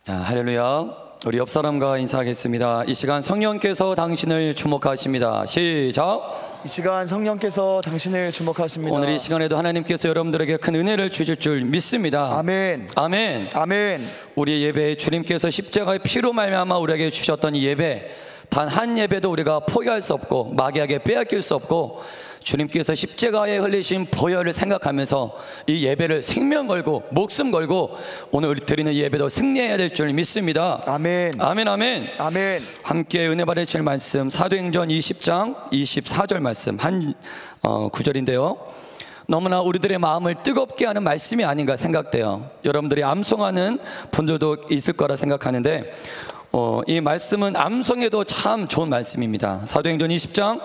자, 할렐루야. 우리 옆 사람과 인사하겠습니다. 이 시간 성령께서 당신을 주목하십니다. 시작. 이 시간 성령께서 당신을 주목하십니다. 오늘 이 시간에도 하나님께서 여러분들에게 큰 은혜를 주실 줄 믿습니다. 아멘. 아멘. 아멘. 우리의 예배에 주님께서 십자가의 피로 말미암아 우리에게 주셨던 이 예배, 단 한 예배도 우리가 포기할 수 없고 마귀에게 빼앗길 수 없고, 주님께서 십자가에 흘리신 보혈을 생각하면서 이 예배를 생명 걸고 목숨 걸고 오늘 우리 드리는 예배도 승리해야 될 줄 믿습니다. 아멘. 아멘. 아멘. 아멘. 함께 은혜 받으실 말씀, 사도행전 20장 24절 말씀 한 구절인데요, 너무나 우리들의 마음을 뜨겁게 하는 말씀이 아닌가 생각돼요. 여러분들이 암송하는 분들도 있을 거라 생각하는데 이 말씀은 암송에도 참 좋은 말씀입니다. 사도행전 20장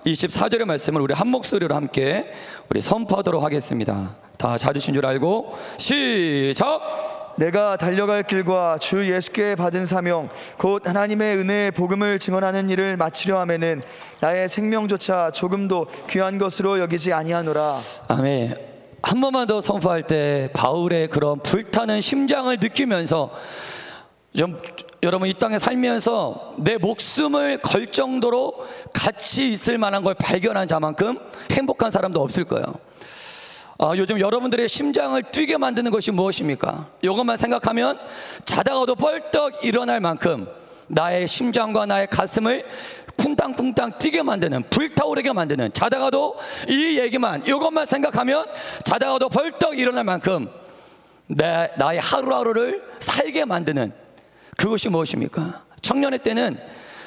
24절의 말씀을 우리 한 목소리로 함께 우리 선포하도록 하겠습니다. 다 찾으신 줄 알고 시작! 내가 달려갈 길과 주 예수께 받은 사명 곧 하나님의 은혜의 복음을 증언하는 일을 마치려 하면은 나의 생명조차 조금도 귀한 것으로 여기지 아니하노라. 아멘. 한 번만 더 선포할 때 바울의 그런 불타는 심장을 느끼면서, 여러분 이 땅에 살면서 내 목숨을 걸 정도로 가치 있을 만한 걸 발견한 자만큼 행복한 사람도 없을 거예요. 요즘 여러분들의 심장을 뛰게 만드는 것이 무엇입니까? 이것만 생각하면 자다가도 벌떡 일어날 만큼 나의 심장과 나의 가슴을 쿵땅쿵땅 뛰게 만드는, 불타오르게 만드는, 자다가도 이 얘기만, 이것만 생각하면 자다가도 벌떡 일어날 만큼 나의 하루하루를 살게 만드는 그것이 무엇입니까? 청년의 때는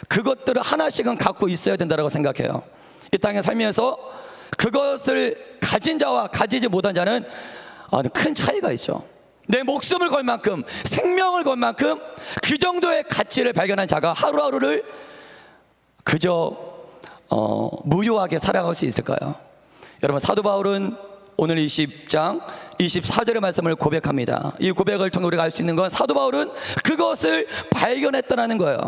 그것들을 하나씩은 갖고 있어야 된다고 생각해요. 이 땅에 살면서 그것을 가진 자와 가지지 못한 자는 큰 차이가 있죠. 내 목숨을 걸 만큼, 생명을 걸 만큼 그 정도의 가치를 발견한 자가 하루하루를 그저 무효하게 살아갈 수 있을까요? 여러분, 사도 바울은 오늘 20장 24절의 말씀을 고백합니다. 이 고백을 통해 우리가 알 수 있는 건 사도 바울은 그것을 발견했다는 거예요.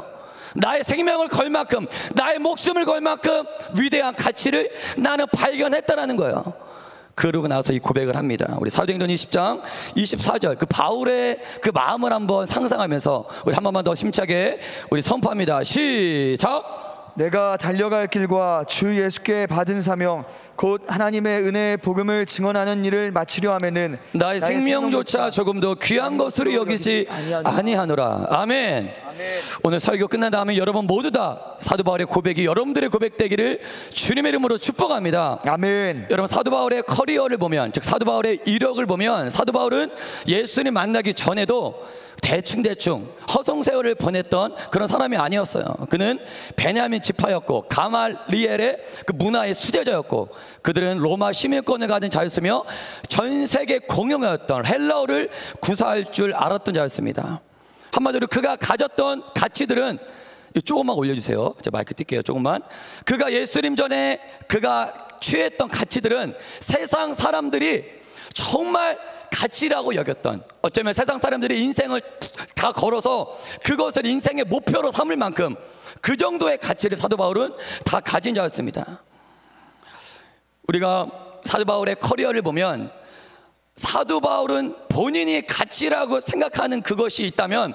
나의 생명을 걸 만큼, 나의 목숨을 걸 만큼 위대한 가치를 나는 발견했다는 거예요. 그러고 나서 이 고백을 합니다. 우리 사도행전 20장 24절 그 바울의 그 마음을 한번 상상하면서 우리 한 번만 더 심차게 우리 선포합니다. 시작! 내가 달려갈 길과 주 예수께 받은 사명 곧 하나님의 은혜의 복음을 증언하는 일을 마치려 하면은 나의 생명조차 조금도 귀한 것으로 여기지 아니하노라. 아멘. 오늘 설교 끝난 다음에 여러분 모두 다 사도 바울의 고백이 여러분들의 고백되기를 주님의 이름으로 축복합니다. 아멘. 여러분, 사도 바울의 커리어를 보면, 즉 사도 바울의 이력을 보면, 사도 바울은 예수님 만나기 전에도 대충 허송세월을 보냈던 그런 사람이 아니었어요. 그는 베냐민 지파였고 가말리엘의 그 문화의 수제자였고, 그들은 로마 시민권을 가진 자였으며 전 세계 공용어였던 헬라어를 구사할 줄 알았던 자였습니다. 한마디로 그가 가졌던 가치들은, 조금만 올려주세요. 제가 마이크 뛸게요. 조금만. 그가 예수님 전에 그가 취했던 가치들은 세상 사람들이 정말 가치라고 여겼던, 어쩌면 세상 사람들이 인생을 다 걸어서 그것을 인생의 목표로 삼을 만큼 그 정도의 가치를 사도 바울은 다 가진 자였습니다. 우리가 사도 바울의 커리어를 보면 사도 바울은 본인이 가치라고 생각하는 그것이 있다면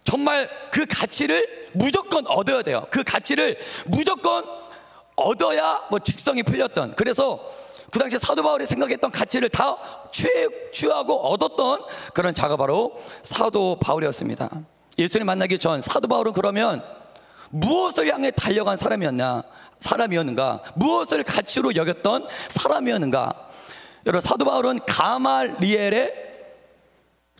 정말 그 가치를 무조건 얻어야 돼요. 그 가치를 무조건 얻어야 직성이 풀렸던, 그래서 그 당시 사도 바울이 생각했던 가치를 다 취하고 얻었던 그런 자가 바로 사도 바울이었습니다. 예수님 만나기 전 사도 바울은 그러면 무엇을 향해 달려간 사람이었는가? 무엇을 가치로 여겼던 사람이었는가? 여러분, 사도 바울은 가말리엘의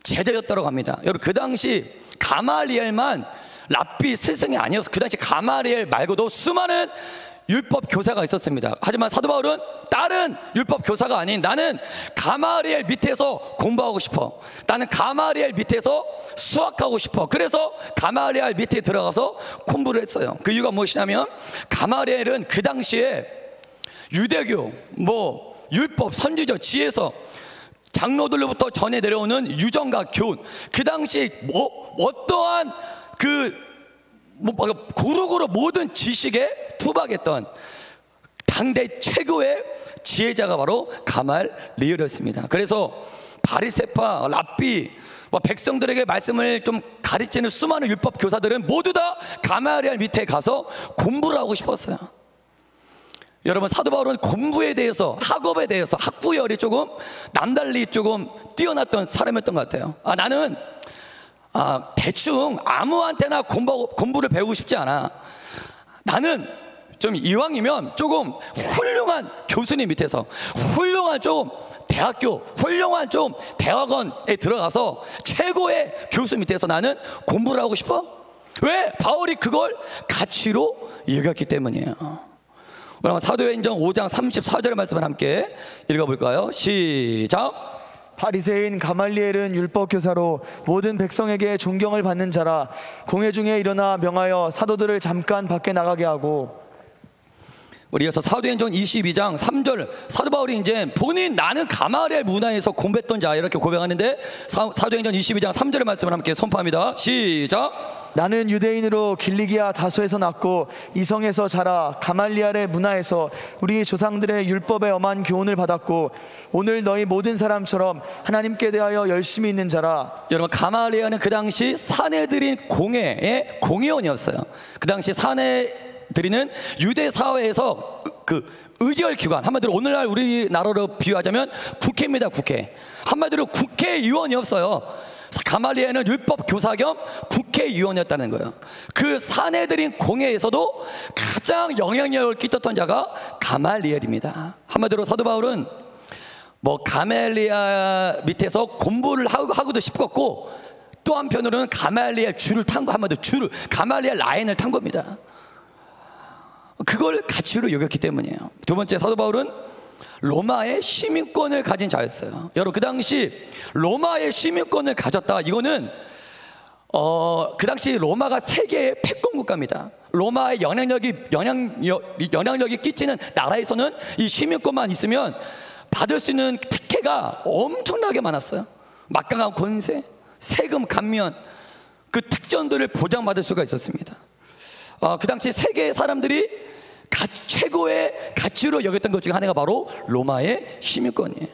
제자였다고 합니다. 여러분, 그 당시 가말리엘만 랍비 스승이 아니었어요. 그 당시 가말리엘 말고도 수많은 율법 교사가 있었습니다. 하지만 사도 바울은 다른 율법 교사가 아닌, 나는 가말리엘 밑에서 공부하고 싶어, 나는 가말리엘 밑에서 수학하고 싶어. 그래서 가말리엘 밑에 들어가서 공부를 했어요. 그 이유가 무엇이냐면 가말리엘은 그 당시에 유대교, 율법, 선지자, 지혜서 장로들로부터 전해 내려오는 유전과 교훈, 그 당시 어떠한 고루고루 모든 지식에 투박했던 당대 최고의 지혜자가 바로 가말리엘이었습니다. 그래서 바리새파, 랍비, 백성들에게 말씀을 좀 가르치는 수많은 율법 교사들은 모두 다 가말리엘 밑에 가서 공부를 하고 싶었어요. 여러분, 사도 바울은 공부에 대해서, 학업에 대해서, 학구열이 조금 남달리 조금 뛰어났던 사람이었던 것 같아요. 나는 대충 아무한테나 공부를 배우고 싶지 않아. 나는 좀 이왕이면 조금 훌륭한 교수님 밑에서, 훌륭한 좀 대학교, 훌륭한 좀 대학원에 들어가서 최고의 교수 밑에서 나는 공부를 하고 싶어. 왜? 바울이 그걸 가치로 여겼기 때문이에요. 그럼 사도행전 5장 34절의 말씀을 함께 읽어볼까요? 시작. 바리새인 가말리엘은 율법 교사로 모든 백성에게 존경을 받는 자라. 공회 중에 일어나 명하여 사도들을 잠깐 밖에 나가게 하고. 우리 이어서 사도행전 22장 3절, 사도 바울이 이제 본인 나는 가말리엘 문화에서 공부했던 자 이렇게 고백하는데, 사도행전 22장 3절의 말씀을 함께 선포합니다. 시작. 나는 유대인으로 길리기아 다소에서 났고 이성에서 자라 가말리엘의 문화에서 우리 조상들의 율법에 엄한 교훈을 받았고 오늘 너희 모든 사람처럼 하나님께 대하여 열심히 있는 자라. 여러분, 가말리엘은 그 당시 사내들인 공회의 공의원이었어요. 그 당시 사내들이는 유대 사회에서 그 의결기관, 한마디로 오늘날 우리나라로 비유하자면 국회입니다. 국회. 한마디로 국회의원이었어요. 가말리엘은 율법 교사 겸 국회의원이었다는 거예요. 그 사내들인 공회에서도 가장 영향력을 끼쳤던 자가 가말리엘입니다. 한마디로 사도 바울은 가말리엘 밑에서 공부를 하고도 싶었고, 또 한편으로는 가말리엘 줄을 탄 거, 한마디로 가말리엘 라인을 탄 겁니다. 그걸 가치로 여겼기 때문이에요. 두 번째, 사도 바울은 로마의 시민권을 가진 자였어요. 여러분, 그 당시 로마의 시민권을 가졌다. 이거는 그 당시 로마가 세계의 패권 국가입니다. 로마의 영향력이 끼치는 나라에서는 이 시민권만 있으면 받을 수 있는 특혜가 엄청나게 많았어요. 막강한 권세, 세금 감면, 그 특전들을 보장받을 수가 있었습니다. 그 당시 세계의 사람들이 최고의 가치로 여겼던 것 중에 하나가 바로 로마의 시민권이에요.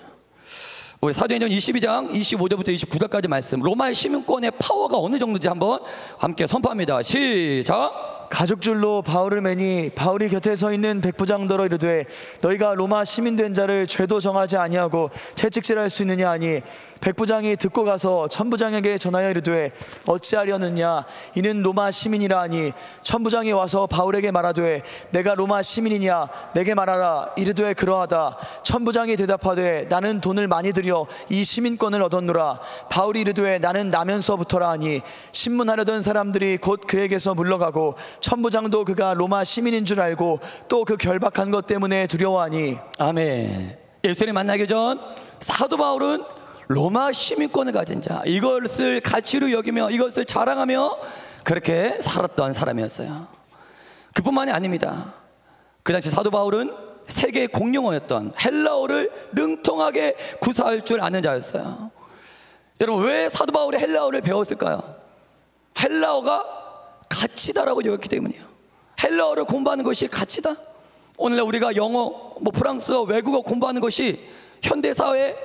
우리 사도행전 22장 25절부터 29절까지 말씀, 로마의 시민권의 파워가 어느 정도인지 한번 함께 선포합니다. 시작. 가죽줄로 바울을 매니 바울이 곁에 서 있는 백부장더러 이르되 너희가 로마 시민된 자를 죄도 정하지 아니하고 채찍질할 수 있느냐 하니, 백부장이 듣고 가서 천부장에게 전하여 이르되 어찌하려느냐, 이는 로마 시민이라 하니, 천부장이 와서 바울에게 말하되 내가 로마 시민이냐, 내게 말하라. 이르되 그러하다. 천부장이 대답하되 나는 돈을 많이 들여 이 시민권을 얻었노라. 바울이 이르되 나는 나면서부터라 하니, 신문하려던 사람들이 곧 그에게서 물러가고 천부장도 그가 로마 시민인 줄 알고 또 그 결박한 것 때문에 두려워하니. 아멘. 예수님 만나기 전 사도 바울은 로마 시민권을 가진 자, 이것을 가치로 여기며 이것을 자랑하며 그렇게 살았던 사람이었어요. 그뿐만이 아닙니다. 그 당시 사도 바울은 세계의 공용어였던 헬라어를 능통하게 구사할 줄 아는 자였어요. 여러분, 왜 사도 바울이 헬라어를 배웠을까요? 헬라어가 가치다라고 여겼기 때문이에요. 헬라어를 공부하는 것이 가치다. 오늘날 우리가 영어, 프랑스어, 외국어 공부하는 것이 현대사회의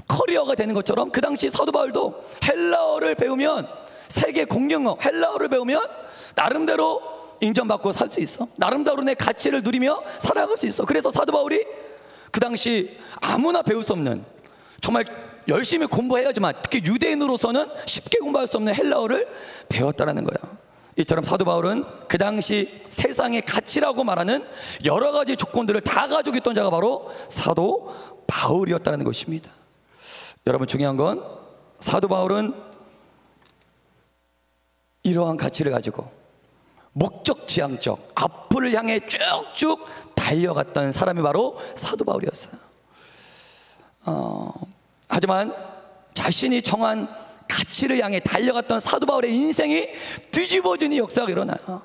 커리어가 되는 것처럼, 그 당시 사도 바울도 헬라어를 배우면, 세계 공용어 헬라어를 배우면 나름대로 인정받고 살 수 있어. 나름대로 내 가치를 누리며 살아갈 수 있어. 그래서 사도 바울이 그 당시 아무나 배울 수 없는, 정말 열심히 공부해야지만 특히 유대인으로서는 쉽게 공부할 수 없는 헬라어를 배웠다는 거예요. 이처럼 사도 바울은 그 당시 세상의 가치라고 말하는 여러 가지 조건들을 다 가지고 있던 자가 바로 사도 바울이었다는 것입니다. 여러분, 중요한 건 사도 바울은 이러한 가치를 가지고 목적지향적 앞을 향해 쭉쭉 달려갔던 사람이 바로 사도 바울이었어요. 하지만 자신이 정한 가치를 향해 달려갔던 사도 바울의 인생이 뒤집어지는 역사가 일어나요.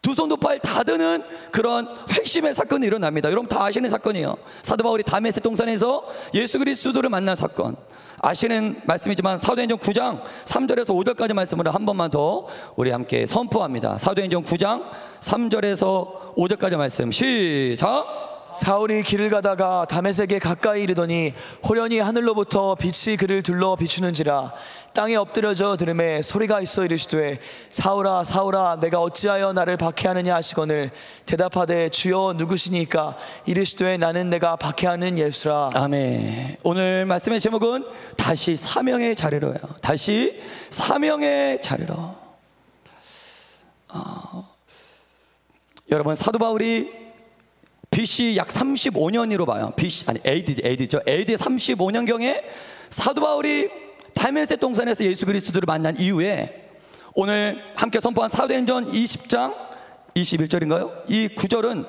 두 손 두 팔 다 드는 그런 회심의 사건이 일어납니다. 여러분 다 아시는 사건이에요. 사도 바울이 다메섹 동산에서 예수 그리스도를 만난 사건, 아시는 말씀이지만 사도행전 9장 3절에서 5절까지 말씀을 한 번만 더 우리 함께 선포합니다. 사도행전 9장 3절에서 5절까지 말씀, 시작. 사울이 길을 가다가 다메섹에 가까이 이르더니 호련히 하늘로부터 빛이 그를 둘러 비추는지라. 땅에 엎드려져 들음에 소리가 있어 이르시되 사울아 사울아 내가 어찌하여 나를 박해하느냐 하시거늘 대답하되 주여 누구시니까 이르시되 나는 내가 박해하는 예수라. 아멘. 오늘 말씀의 제목은 다시 사명의 자리로요. 다시 사명의 자리로. 여러분, 사도 바울이 BC 약 35년으로 봐요. BC 아니 AD죠. AD 35년경에 사도 바울이 다메섹 동산에서 예수 그리스도를 만난 이후에 오늘 함께 선포한 사도행전 20장 21절인가요? 이 구절은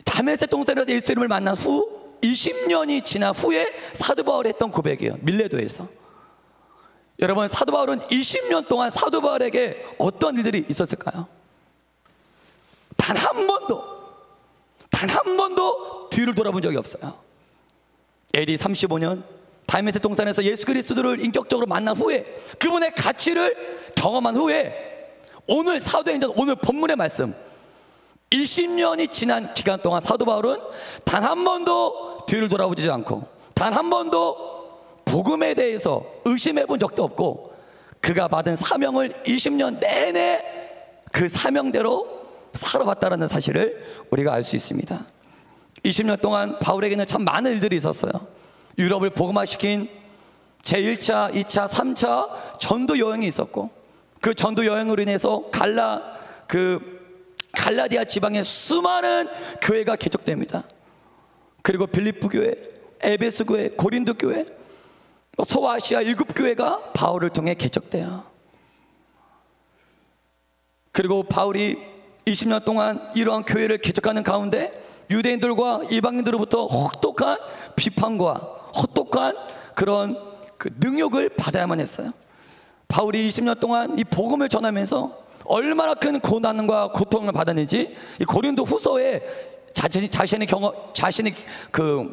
다메섹 동산에서 예수 이름을 만난 후 20년이 지난 후에 사도 바울이 했던 고백이에요. 밀레도에서. 여러분, 사도 바울은 20년 동안 사도 바울에게 어떤 일들이 있었을까요? 단 한 번도 뒤를 돌아본 적이 없어요. AD 35년 다메섹 동산에서 예수 그리스도를 인격적으로 만난 후에 그분의 가치를 경험한 후에 오늘 사도행전 오늘 본문의 말씀 20년이 지난 기간 동안 사도 바울은 단 한 번도 뒤를 돌아보지 않고 단 한 번도 복음에 대해서 의심해 본 적도 없고 그가 받은 사명을 20년 내내 그 사명대로 살아왔다는 사실을 우리가 알 수 있습니다. 20년 동안 바울에게는 참 많은 일들이 있었어요. 유럽을 복음화시킨 제1차, 2차, 3차 전도 여행이 있었고 그 전도 여행으로 인해서 갈라디아 지방의 수많은 교회가 개척됩니다. 그리고 빌립보 교회, 에베소 교회, 고린도 교회, 소아시아 7교회가 바울을 통해 개척돼요. 그리고 바울이 20년 동안 이러한 교회를 개척하는 가운데 유대인들과 이방인들로부터 혹독한 비판과 혹독한 그런 능욕을 받아야만 했어요. 바울이 20년 동안 이 복음을 전하면서 얼마나 큰 고난과 고통을 받았는지 이 고린도 후서에 자신이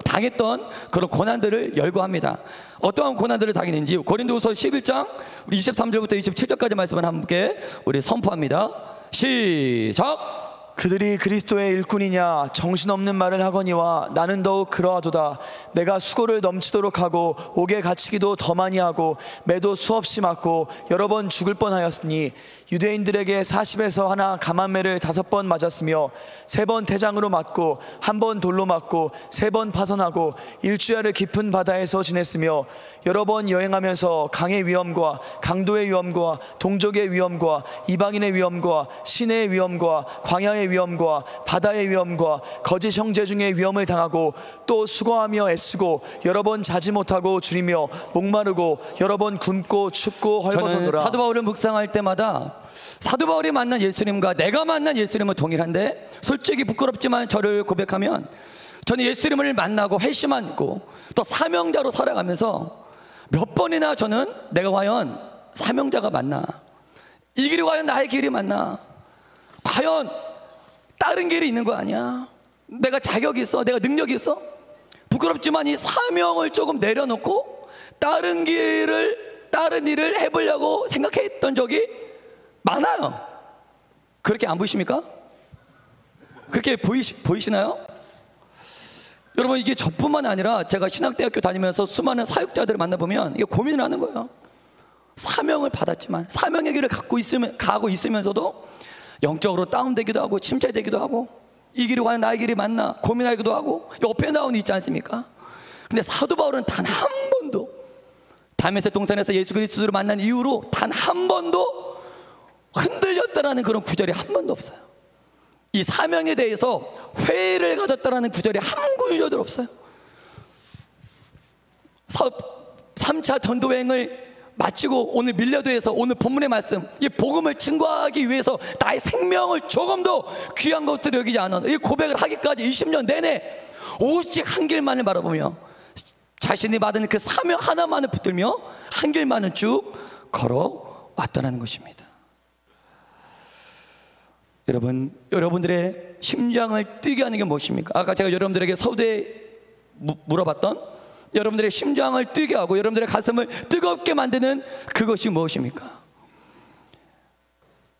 당했던 그런 고난들을 열거합니다. 어떠한 고난들을 당했는지 고린도후서 11장 우리 23절부터 27절까지 말씀을 함께 우리 선포합니다. 시작. 그들이 그리스도의 일꾼이냐 정신없는 말을 하거니와 나는 더욱 그러하도다. 내가 수고를 넘치도록 하고 옥에 갇히기도 더 많이 하고 매도 수없이 맞고 여러 번 죽을 뻔하였으니 유대인들에게 40에서 하나 감한매를 5번 맞았으며 3번 태장으로 맞고 1번 돌로 맞고 3번 파선하고 일주야를 깊은 바다에서 지냈으며 여러 번 여행하면서 강의 위험과 강도의 위험과 동족의 위험과 이방인의 위험과 시내의 위험과 광야의 위험과 바다의 위험과 거짓 형제 중에 위험을 당하고 또 수고하며 애쓰고 여러 번 자지 못하고 줄이며 목마르고 여러 번 굶고 춥고 헐벗어노라. 저는 사도 바울을 묵상할 때마다 사도 바울이 만난 예수님과 내가 만난 예수님은 동일한데 솔직히 부끄럽지만 저를 고백하면 저는 예수님을 만나고 회심하고 또 사명자로 살아가면서 몇 번이나 저는 내가 과연 사명자가 맞나, 이 길이 과연 나의 길이 맞나, 과연 다른 길이 있는 거 아니야, 내가 자격이 있어, 내가 능력이 있어. 부끄럽지만 이 사명을 조금 내려놓고 다른 일을 해보려고 생각했던 적이 많아요. 그렇게 안 보이십니까? 그렇게 보이시나요? 여러분, 이게 저뿐만 아니라 제가 신학대학교 다니면서 수많은 사역자들을 만나보면 이게 고민을 하는 거예요. 사명을 받았지만 사명의 길을 가고 있으면서도 영적으로 다운되기도 하고 침체되기도 하고 이 길이 과연 나의 길이 맞나 고민하기도 하고 옆에 나오는 있지 않습니까? 근데 사도 바울은 단 한 번도 다메섹 동산에서 예수 그리스도를 만난 이후로 단 한 번도 흔들렸다라는 그런 구절이 한 번도 없어요. 이 사명에 대해서 회의를 가졌다라는 구절이 한 구절도 없어요. 3차 전도여행을 마치고 오늘 밀레도에서 오늘 본문의 말씀, 이 복음을 증거하기 위해서 나의 생명을 조금도 귀한 것으로 여기지 않아 이 고백을 하기까지 20년 내내 오직 한 길만을 바라보며 자신이 받은 그 사명 하나만을 붙들며 한 길만을 쭉 걸어왔다는 것입니다. 여러분들의 심장을 뛰게 하는 게 무엇입니까? 아까 제가 여러분들에게 서두에 물어봤던 여러분들의 심장을 뛰게 하고 여러분들의 가슴을 뜨겁게 만드는 그것이 무엇입니까?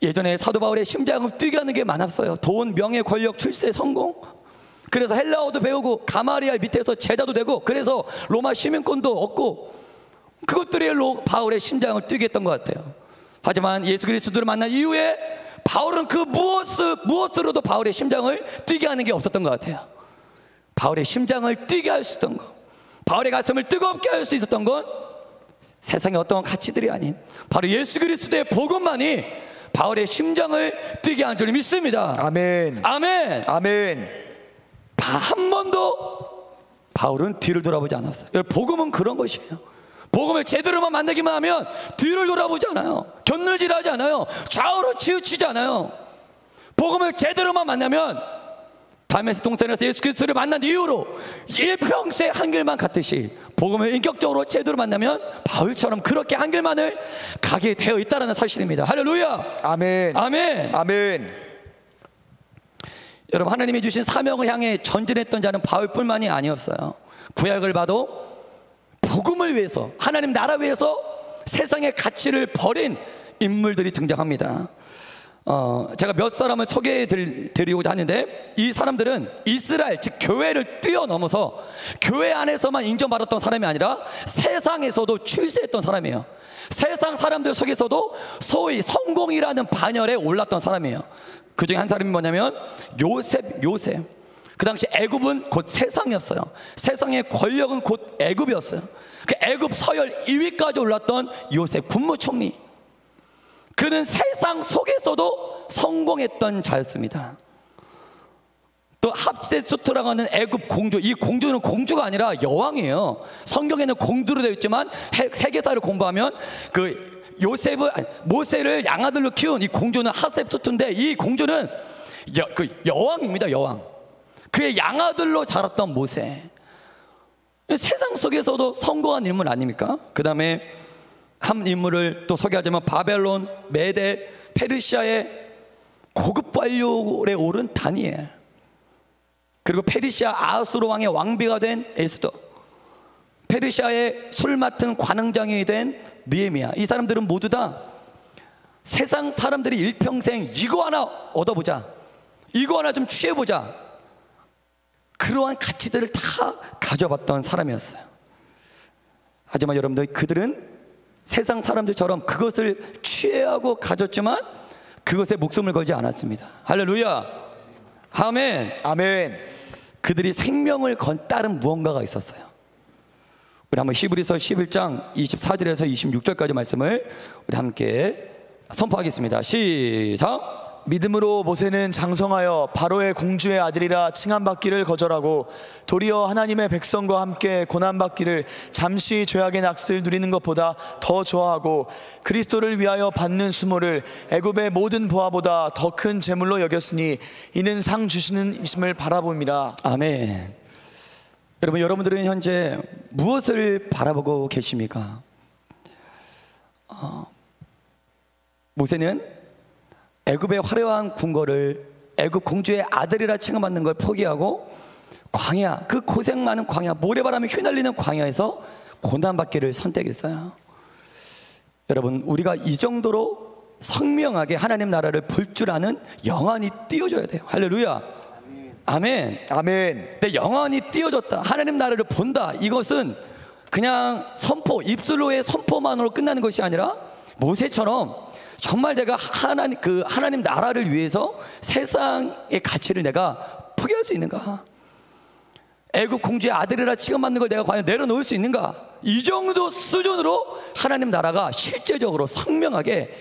예전에 사도 바울의 심장을 뛰게 하는 게 많았어요. 돈, 명예, 권력, 출세, 성공. 그래서 헬라어도 배우고 가마리알 밑에서 제자도 되고, 그래서 로마 시민권도 얻고, 그것들이 바울의 심장을 뛰게 했던 것 같아요. 하지만 예수 그리스도를 만난 이후에 바울은 그 무엇으로도 바울의 심장을 뛰게 하는 게 없었던 것 같아요. 바울의 심장을 뛰게 할 수 있던 것, 바울의 가슴을 뜨겁게 할 수 있었던 건 세상의 어떤 가치들이 아닌 바로 예수 그리스도의 복음만이 바울의 심장을 뛰게 한 줄 믿습니다. 아멘. 아멘. 아멘. 한 번도 바울은 뒤를 돌아보지 않았어요. 복음은 그런 것이에요. 복음을 제대로만 만나기만 하면 뒤를 돌아보지 않아요. 견눌질하지 않아요. 좌우로 치우치지 않아요. 복음을 제대로만 만나면 다메섹 동산에서 예수 그리스도를 만난 이후로 일평생 한 길만 갔듯이 복음을 인격적으로 제대로 만나면 바울처럼 그렇게 한 길만을 가게 되어 있다는 사실입니다. 할렐루야. 아멘. 아멘. 아멘. 여러분, 하나님이 주신 사명을 향해 전진했던 자는 바울뿐만이 아니었어요. 구약을 봐도 복음을 위해서, 하나님 나라 위해서 세상의 가치를 버린 인물들이 등장합니다. 제가 몇 사람을 소개해 드리고자 하는데, 이 사람들은 이스라엘, 즉 교회를 뛰어넘어서 교회 안에서만 인정받았던 사람이 아니라 세상에서도 출세했던 사람이에요. 세상 사람들 속에서도 소위 성공이라는 반열에 올랐던 사람이에요. 그 중에 한 사람이 뭐냐면 요셉. 그 당시 애굽은 곧 세상이었어요. 세상의 권력은 곧 애굽이었어요. 그 애굽 서열 2위까지 올랐던 요셉 국무총리, 그는 세상 속에서도 성공했던 자였습니다. 또 합세수트라고 하는 애굽 공주, 이 공주는 공주가 아니라 여왕이에요. 성경에는 공주로 되어 있지만 세계사를 공부하면 그 모세를 양아들로 키운 이 공주는 하셉수트인데, 이 공주는 여왕입니다. 여왕. 그의 양아들로 자랐던 모세. 세상 속에서도 성공한 인물 아닙니까? 그 다음에 한 인물을 또 소개하자면 바벨론, 메데, 페르시아의 고급 관료에 오른 다니엘, 그리고 페르시아 아수르 왕의 왕비가 된 에스더, 페르시아의 술 맡은 관원장이 된 느헤미야. 이 사람들은 모두 다 세상 사람들이 일평생 이거 하나 얻어보자, 이거 하나 좀 취해보자, 그러한 가치들을 다 가져봤던 사람이었어요. 하지만 여러분들, 그들은 세상 사람들처럼 그것을 취해하고 가졌지만 그것에 목숨을 걸지 않았습니다. 할렐루야. 아멘. 아멘. 그들이 생명을 건 다른 무언가가 있었어요. 우리 한번 히브리서 11장 24절에서 26절까지 말씀을 우리 함께 선포하겠습니다. 시작. 믿음으로 모세는 장성하여 바로의 공주의 아들이라 칭함받기를 거절하고 도리어 하나님의 백성과 함께 고난받기를 잠시 죄악의 낚시를 누리는 것보다 더 좋아하고 그리스도를 위하여 받는 수모를 애굽의 모든 보화보다 더 큰 재물로 여겼으니 이는 상 주시는 이심을 바라봅니다. 아멘. 여러분들은 현재 무엇을 바라보고 계십니까? 모세는 애굽의 화려한 궁궐을, 애굽 공주의 아들이라 칭함받는 걸 포기하고 광야, 그 고생 많은 광야, 모래바람이 휘날리는 광야에서 고난받기를 선택했어요. 여러분, 우리가 이 정도로 선명하게 하나님 나라를 볼 줄 아는 영안이 띄어져야 돼요. 할렐루야. 아멘. 아멘. 내 영안이 띄어졌다, 하나님 나라를 본다, 이것은 그냥 선포, 입술로의 선포만으로 끝나는 것이 아니라 모세처럼 정말 내가 하나님 나라를 위해서 세상의 가치를 내가 포기할 수 있는가? 애굽 공주의 아들이라 칭함받는 걸 내가 과연 내려놓을 수 있는가? 이 정도 수준으로 하나님 나라가 실제적으로 선명하게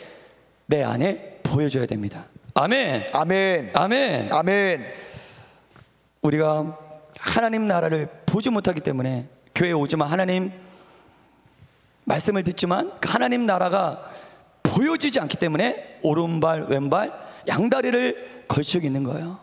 내 안에 보여줘야 됩니다. 아멘. 아멘. 아멘. 아멘. 우리가 하나님 나라를 보지 못하기 때문에 교회에 오지만 하나님 말씀을 듣지만 그 하나님 나라가 보여지지 않기 때문에 오른발 왼발 양다리를 걸치고 있는 거예요.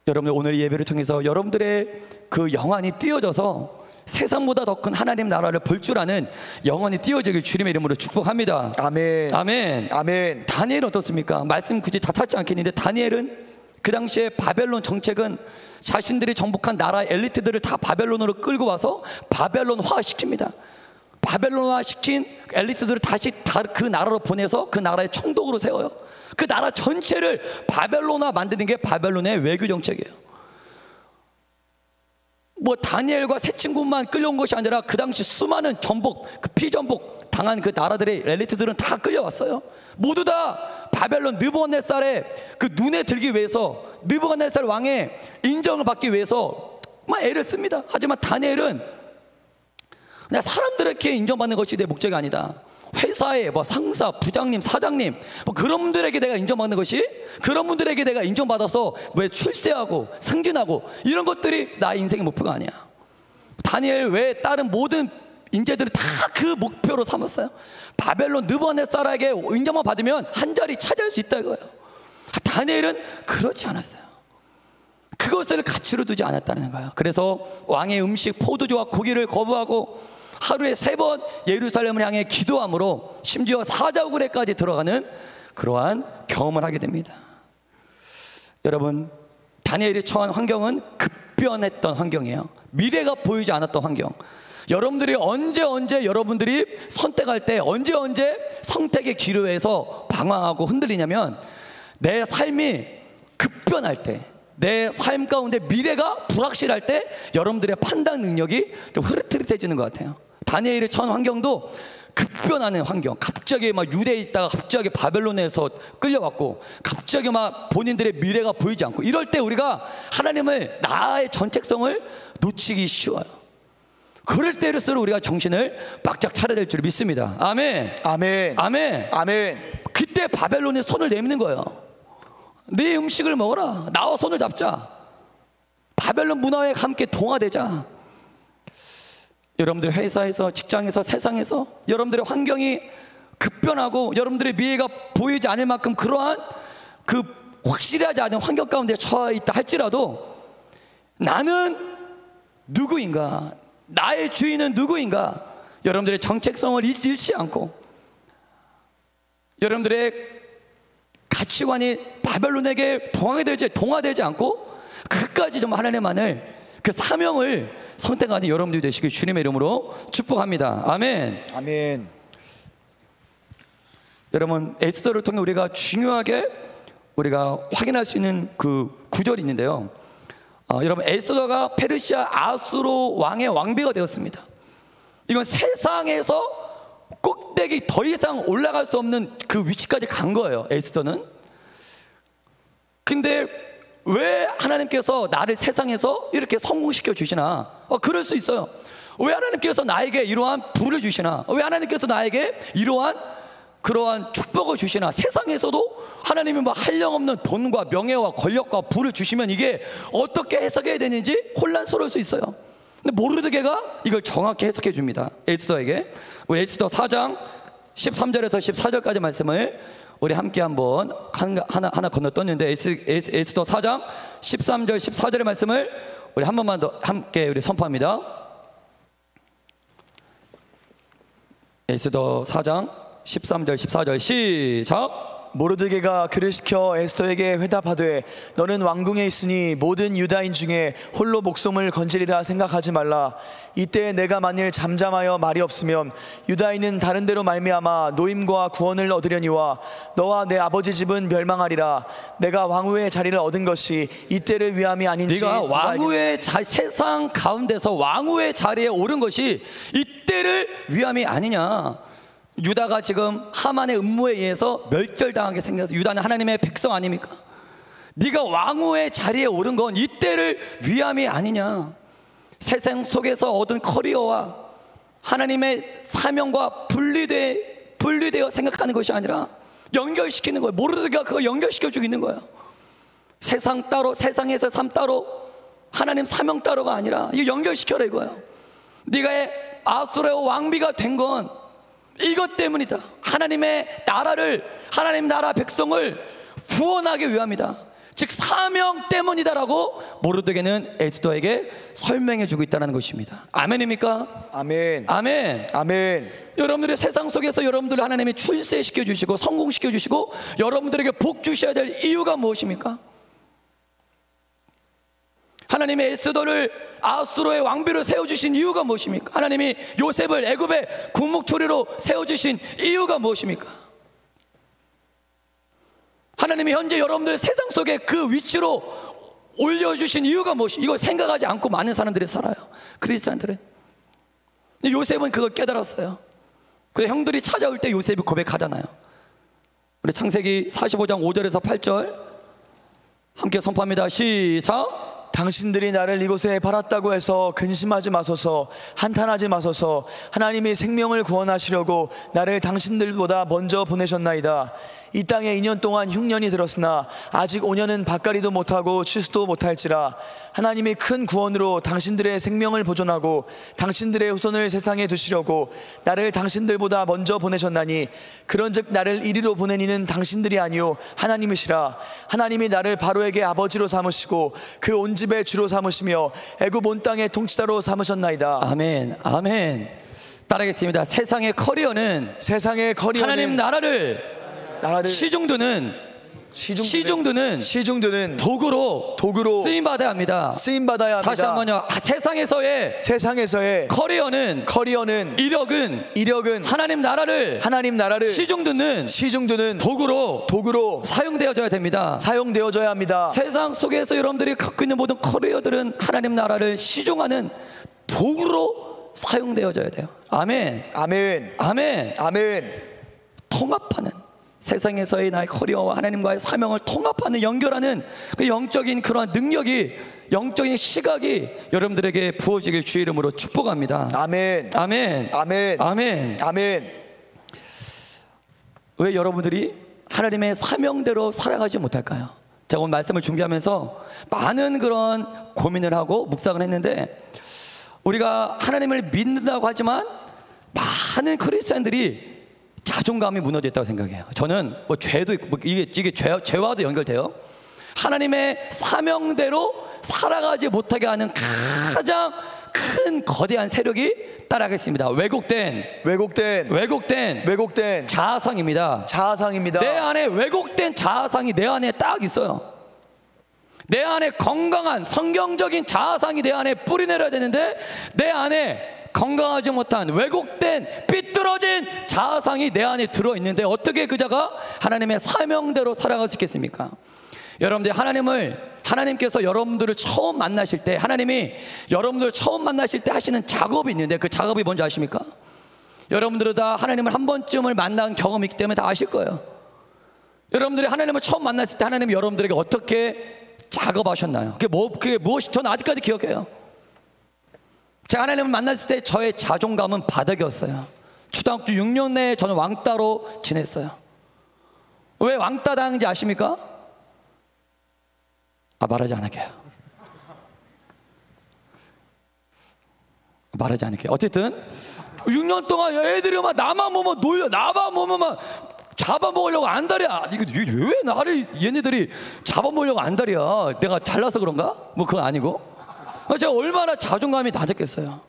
여러분들, 오늘 예배를 통해서 여러분들의 그 영안이 띄어져서 세상보다 더 큰 하나님 나라를 볼 줄 아는 영안이 띄어지길 주님의 이름으로 축복합니다. 아멘. 아멘. 아멘. 다니엘은 어떻습니까? 말씀 굳이 다 찾지 않겠는데, 다니엘은 그 당시에 바벨론 정책은 자신들이 정복한 나라 엘리트들을 다 바벨론으로 끌고 와서 바벨론화 시킵니다. 바벨론화 시킨 엘리트들을 다시 그 나라로 보내서 그 나라의 총독으로 세워요. 그 나라 전체를 바벨론화 만드는 게 바벨론의 외교 정책이에요. 뭐 다니엘과 세 친구만 끌려온 것이 아니라 그 당시 수많은 전복, 그 피전복 당한 그 나라들의 엘리트들은 다 끌려왔어요. 모두 다 바벨론 느부갓네살의 그 눈에 들기 위해서, 느부갓네살 왕의 인정을 받기 위해서 막 애를 씁니다. 하지만 다니엘은 그냥 사람들에게 인정받는 것이 내 목적이 아니다. 회사에 뭐 상사, 부장님, 사장님 뭐 그런 분들에게 내가 인정받는 것이, 그런 분들에게 내가 인정받아서 왜 출세하고 승진하고 이런 것들이 나의 인생의 목표가 아니야. 다니엘 외에 다른 모든 인재들이 다 그 목표로 삼았어요. 바벨론 느부갓네살에게 인정만 받으면 한 자리 차지할 수 있다 이거예요. 다니엘은 그렇지 않았어요. 그것을 가치로 두지 않았다는 거예요. 그래서 왕의 음식, 포도주와 고기를 거부하고 하루에 3번 예루살렘을 향해 기도함으로 심지어 사자굴에까지 들어가는 그러한 경험을 하게 됩니다. 여러분, 다니엘이 처한 환경은 급변했던 환경이에요. 미래가 보이지 않았던 환경. 여러분들이 언제 여러분들이 선택할 때 언제 선택의 기로에서 방황하고 흔들리냐면 내 삶이 급변할 때, 내 삶 가운데 미래가 불확실할 때 여러분들의 판단 능력이 좀 흐릿흐릿해지는 것 같아요. 다니엘이 처한 환경도 급변하는 환경. 갑자기 막 유대에 있다가 갑자기 바벨론에서 끌려왔고, 갑자기 막 본인들의 미래가 보이지 않고, 이럴 때 우리가 하나님을, 나의 전책성을 놓치기 쉬워요. 그럴 때일수록 우리가 정신을 바짝 차려야 될 줄 믿습니다. 아멘. 아멘. 아멘. 아멘. 그때 바벨론에 손을 내미는 거예요. 네 음식을 먹어라. 나와 손을 잡자. 바벨론 문화에 함께 동화되자. 여러분들 회사에서, 직장에서, 세상에서 여러분들의 환경이 급변하고 여러분들의 미래가 보이지 않을 만큼 그러한 그 확실하지 않은 환경 가운데 처해 있다 할지라도 나는 누구인가, 나의 주인은 누구인가, 여러분들의 정체성을 잃지 않고 여러분들의 가치관이 바벨론에게 동화되지 않고 끝까지 좀 하나님만을, 그 사명을 선택하는 여러분들이 되시길 주님의 이름으로 축복합니다. 아멘. 아멘. 여러분, 에스더를 통해 우리가 중요하게 우리가 확인할 수 있는 그 구절이 있는데요. 여러분, 에스더가 페르시아 아수로 왕의 왕비가 되었습니다. 이건 세상에서 꼭대기 더 이상 올라갈 수 없는 그 위치까지 간 거예요, 에스더는. 근데 왜 하나님께서 나를 세상에서 이렇게 성공시켜 주시나? 그럴 수 있어요. 왜 하나님께서 나에게 이러한 부를 주시나? 왜 하나님께서 나에게 이러한 그러한 축복을 주시나? 세상에서도 하나님이 막 한량없는 돈과 명예와 권력과 부를 주시면 이게 어떻게 해석해야 되는지 혼란스러울 수 있어요. 근데 모르드게가 이걸 정확히 해석해 줍니다. 에스더에게. 우리 에스더 4장 13절에서 14절까지 말씀을 우리 함께 한번 하나 건너 떴는데, 에스더 4장 13절 14절의 말씀을 우리 한 번만 더 함께 우리 선포합니다. 에스더 4장 13절 14절 시작. 모르드게가 그를 시켜 에스더에게 회답하되 너는 왕궁에 있으니 모든 유다인 중에 홀로 목숨을 건지리라 생각하지 말라. 이때 내가 만일 잠잠하여 말이 없으면 유다인은 다른 데로 말미암아 노임과 구원을 얻으려니와 너와 내 아버지 집은 멸망하리라. 내가 왕후의 자리를 얻은 것이 이때를 위함이 아닌지. 네가 왕후의 세상 가운데서 왕후의 자리에 오른 것이 이때를 위함이 아니냐. 유다가 지금 하만의 음모에 의해서 멸절당하게 생겨서, 유다는 하나님의 백성 아닙니까? 네가 왕후의 자리에 오른 건 이때를 위함이 아니냐. 세상 속에서 얻은 커리어와 하나님의 사명과 분리되어 생각하는 것이 아니라 연결시키는 거예요. 모르드게가 그걸 연결시켜주고 있는 거예요. 세상 따로, 세상에서 삶 따로, 하나님 사명 따로가 아니라 이거 연결시켜라 이거예요. 네가 아수르의 왕비가 된 건 이것 때문이다. 하나님의 나라를, 하나님 나라 백성을 구원하기 위함이다. 즉 사명 때문이다라고 모르드게는 에스더에게 설명해 주고 있다는 것입니다. 아멘입니까? 아멘. 아멘. 아멘. 여러분들의 세상 속에서 여러분들을 하나님이 출세시켜 주시고 성공시켜 주시고 여러분들에게 복 주셔야 될 이유가 무엇입니까? 하나님이 에스더를 아수르의 왕비로 세워주신 이유가 무엇입니까? 하나님이 요셉을 애굽의 군목초리로 세워주신 이유가 무엇입니까? 하나님이 현재 여러분들 세상 속에 그 위치로 올려주신 이유가 무엇이? 이걸 생각하지 않고 많은 사람들이 살아요. 그리스도인들은. 요셉은 그걸 깨달았어요. 그래서 형들이 찾아올 때 요셉이 고백하잖아요. 우리 창세기 45장 5절에서 8절 함께 선포합니다. 시작. 당신들이 나를 이곳에 팔았다고 해서 근심하지 마소서, 한탄하지 마소서. 하나님이 생명을 구원하시려고 나를 당신들보다 먼저 보내셨나이다. 이 땅에 2년 동안 흉년이 들었으나 아직 5년은 밭갈이도 못하고 추수도 못할지라. 하나님이 큰 구원으로 당신들의 생명을 보존하고 당신들의 후손을 세상에 두시려고 나를 당신들보다 먼저 보내셨나니, 그런즉 나를 이리로 보낸 이는 당신들이 아니요 하나님이시라. 하나님이 나를 바로에게 아버지로 삼으시고 그 온 집의 주로 삼으시며 애굽 온 땅의 통치자로 삼으셨나이다. 아멘. 아멘. 따라하겠습니다. 세상의 커리어는 하나님 나라를 시중드는 도구로 쓰임 받아야 합니다. 다시 한번요. 세상에서의 커리어는 이력은 하나님 나라를 시중드는 도구로 사용되어져야 됩니다. 세상 속에서 여러분들이 갖고 있는 모든 커리어들은 하나님 나라를 시중하는 도구로 사용되어져야 돼요. 아멘. 통합하는, 세상에서의 나의 커리어와 하나님과의 사명을 통합하는, 연결하는 그 영적인 그러한 능력이, 영적인 시각이 여러분들에게 부어지길 주의 이름으로 축복합니다. 아멘. 왜 여러분들이 하나님의 사명대로 살아가지 못할까요? 제가 오늘 말씀을 준비하면서 많은 그런 고민을 하고 묵상을 했는데, 우리가 하나님을 믿는다고 하지만 많은 크리스찬들이 자존감이 무너졌다고 생각해요. 저는 뭐 죄도 있고, 이게 죄와도 연결돼요. 하나님의 사명대로 살아가지 못하게 하는 가장 큰 거대한 세력이, 따라하겠습니다, 왜곡된 자아상입니다. 내 안에 왜곡된 자아상이 내 안에 딱 있어요. 내 안에 건강한 성경적인 자아상이 내 안에 뿌리내려야 되는데, 내 안에 건강하지 못한 왜곡된 삐뚤어진 자아상이 내 안에 들어있는데, 어떻게 그 자가 하나님의 사명대로 살아갈 수 있겠습니까? 여러분들, 하나님께서 여러분들을 처음 만나실 때, 하나님이 여러분들을 처음 만나실 때 하시는 작업이 있는데, 그 작업이 뭔지 아십니까? 여러분들은 다 하나님을 한 번쯤을 만난 경험이 있기 때문에 다 아실 거예요. 여러분들이 하나님을 처음 만났을 때 하나님이 여러분들에게 어떻게 작업하셨나요? 그게 무엇이, 저는 아직까지 기억해요. 제가 하나님을 만났을 때 저의 자존감은 바닥이었어요. 초등학교 6년 내에 저는 왕따로 지냈어요. 왜 왕따 당한지 아십니까? 말하지 않을게요. 어쨌든 6년 동안 애들이 막 나만 보면 놀려, 나만 보면 막 잡아먹으려고 안달이야. 이거 왜 나를 얘네들이 잡아먹으려고 안달이야? 내가 잘나서 그런가? 뭐 그건 아니고, 제가 얼마나 자존감이 낮았겠어요.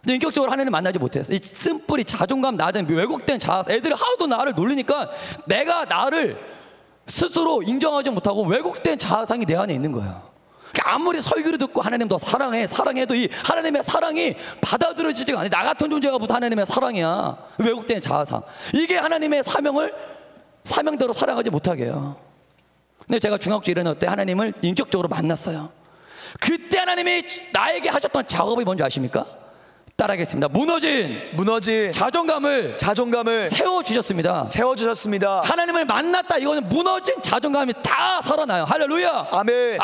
근데 인격적으로 하나님 만나지 못했어요. 이 쓴뿌리 자존감 낮은 왜곡된 자아, 애들이 하도 나를 놀리니까 내가 나를 스스로 인정하지 못하고 왜곡된 자아상이 내 안에 있는 거야. 아무리 설교를 듣고 하나님 더 사랑해도 이 하나님의 사랑이 받아들여지지가 않아. 나 같은 존재가 부터 하나님의 사랑이야. 왜곡된 자아상, 이게 하나님의 사명대로 살아가지 못하게 해요. 근데 제가 중학교 1학년 때 하나님을 인격적으로 만났어요. 그때 하나님이 나에게 하셨던 작업이 뭔지 아십니까? 따라하겠습니다. 무너진 자존감을 세워주셨습니다. 하나님을 만났다, 이거는 무너진 자존감이 다 살아나요. 할렐루야. 아멘.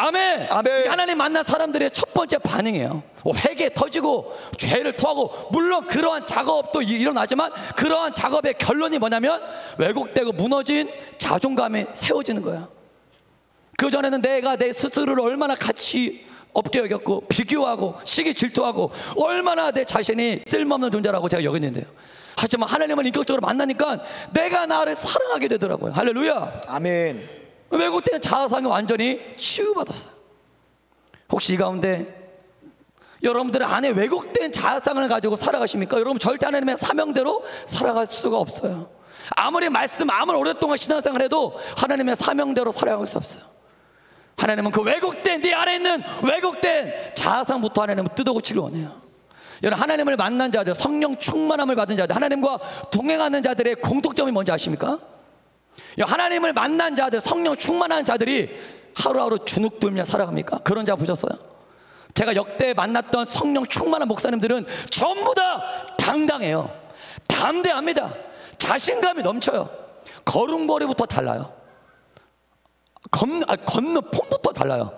하나님 만난 사람들의 첫 번째 반응이에요. 회개 터지고 죄를 토하고, 물론 그러한 작업도 일어나지만 그러한 작업의 결론이 뭐냐면 왜곡되고 무너진 자존감이 세워지는 거예요. 그전에는 내가 내 스스로를 얼마나 가치 없게 여겼고, 비교하고 시기 질투하고, 얼마나 내 자신이 쓸모없는 존재라고 제가 여겼는데요. 하지만 하나님을 인격적으로 만나니까 내가 나를 사랑하게 되더라고요. 할렐루야. 아멘. 왜곡된 자아상이 완전히 치유받았어요. 혹시 이 가운데 여러분들 안에 왜곡된 자아상을 가지고 살아가십니까? 여러분 절대 하나님의 사명대로 살아갈 수가 없어요. 아무리 오랫동안 신앙생활을 해도 하나님의 사명대로 살아갈 수 없어요. 하나님은 그 왜곡된, 네 안에 있는 왜곡된 자아상부터 하나님은 뜯어고치길 원해요. 여러분, 하나님을 만난 자들, 성령 충만함을 받은 자들, 하나님과 동행하는 자들의 공통점이 뭔지 아십니까? 하나님을 만난 자들, 성령 충만한 자들이 하루하루 주눅들며 살아갑니까? 그런 자 보셨어요? 제가 역대 만났던 성령 충만한 목사님들은 전부 다 당당해요. 담대합니다. 자신감이 넘쳐요. 걸음걸이부터 달라요. 걷는 폼부터 달라요.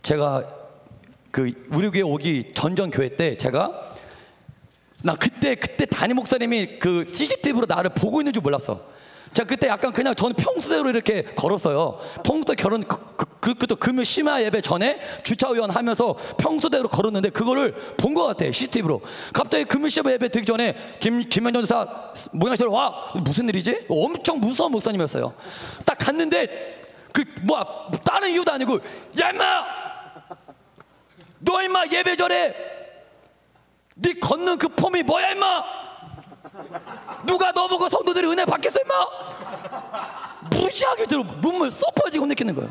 제가 우리 교회 오기 전전 교회 때 나 그때 담임 목사님이 CCTV로 나를 보고 있는 줄 몰랐어. 자, 그때 약간 그냥 저는 평소대로 이렇게 걸었어요. 평소대 결혼 그때 금요 심야 예배 전에 주차위원 하면서 평소대로 걸었는데 그거를 본 것 같아, CCTV로. 갑자기 금요 심야 예배 되기 전에 김현정 전사 목양실로 와. 무슨 일이지? 엄청 무서운 목사님이었어요. 딱 갔는데 다른 이유도 아니고, 야 임마, 너 임마 예배 전에 네 걷는 그 폼이 뭐야 임마? 누가 너 보고 성도들이 은혜 받겠어 임마? 무시하게 들어 눈물 쏙 퍼지고 혼내키는 거예요.